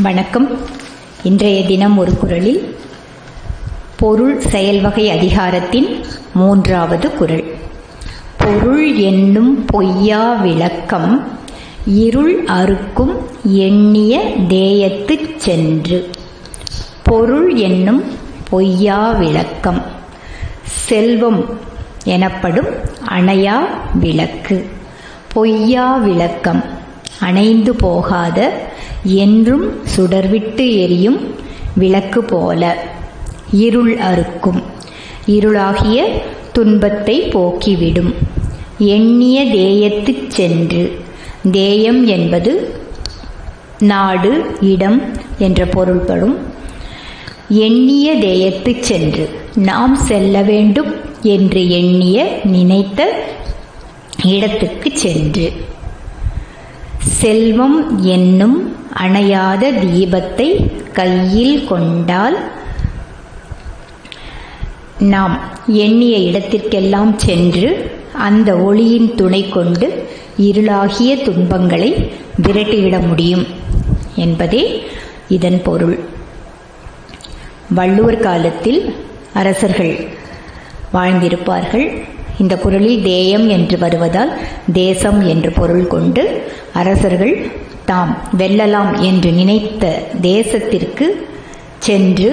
வணக்கம். இன்றைய தினம் ஒரு குறளில் பொருள் செயல்வகை அதிகாரத்தின் 3வது குறள். பொருள் என்னும் பொய்யா விளக்கம் இருள் அறுக்கும் எண்ணிய தேயத்துச் சென்று. பொருள் என்னும் பொய்யா விளக்கம் செல்வம் எனப்படும் அணையா விளக்கு. பொய்யா விளக்கம் அணைந்து போகாத என்றும் சுடர்விட்டு எரியும் விளக்கு போல. இருள் அறுக்கும் இருளாகிய துன்பத்தை போக்கிவிடும். எண்ணிய தேயத்துச் சென்று. தேயம் என்பது நாடு, இடம் என்ற பொருள்படும். எண்ணிய தேயத்துச் சென்று நாம் செல்ல வேண்டும் என்று எண்ணிய நினைத்த இடத்துக்கு சென்று. செல்வம் என்னும் அணையாத தீபத்தை கையில் கொண்டால் நாம் எண்ணிய இடத்திற்கெல்லாம் சென்று அந்த ஒளியின் துணை கொண்டு இருளாகிய துன்பங்களை விரட்டிவிட முடியும் என்பதே இதன் பொருள். வள்ளுவர் காலத்தில் அரசர்கள் வாழ்ந்திருப்பார்கள். இந்த குறளில் தேயம் என்று வருவதால் தேசம் என்று பொருள் கொண்டு அரசர்கள் தாம் வெல்லலாம் என்று நினைத்த தேசத்திற்கு சென்று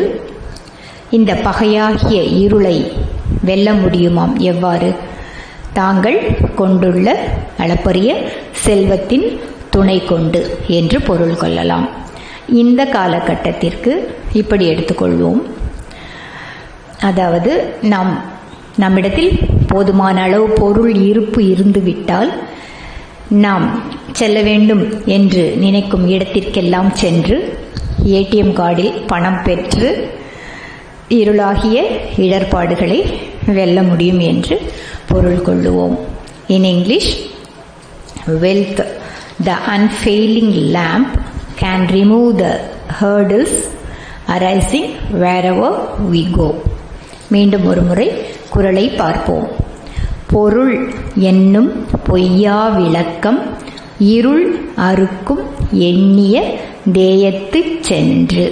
இந்த பகையாகிய இருளை வெல்ல முடியுமாம். எவ்வாறு? தாங்கள் கொண்டுள்ள அளப்பரிய செல்வத்தின் துணை கொண்டு என்று பொருள் கொள்ளலாம். இந்த காலகட்டத்திற்கு இப்படி எடுத்துக்கொள்வோம். அதாவது நம்மிடத்தில் போதுமான அளவு பொருள் இருப்பு இருந்துவிட்டால் நாம் செல்ல வேண்டும் என்று நினைக்கும் இடத்திற்கெல்லாம் சென்று ஏடிஎம் கார்டில் பணம் பெற்று இருளாகிய இடர்பாடுகளை வெல்ல முடியும் என்று பொருள் கொள்ளுவோம். In English, wealth, the unfailing lamp, can remove the hurdles arising wherever we go. மீண்டும் ஒரு முறை குறளை பார்ப்போம். பொருள் என்னும் பொய்யா விளக்கம் இருள் அறுக்கும் எண்ணிய தேயத்துச் சென்று.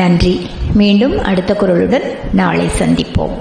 நன்றி. மீண்டும் அடுத்த குறளுடன் நாளை சந்திப்போம்.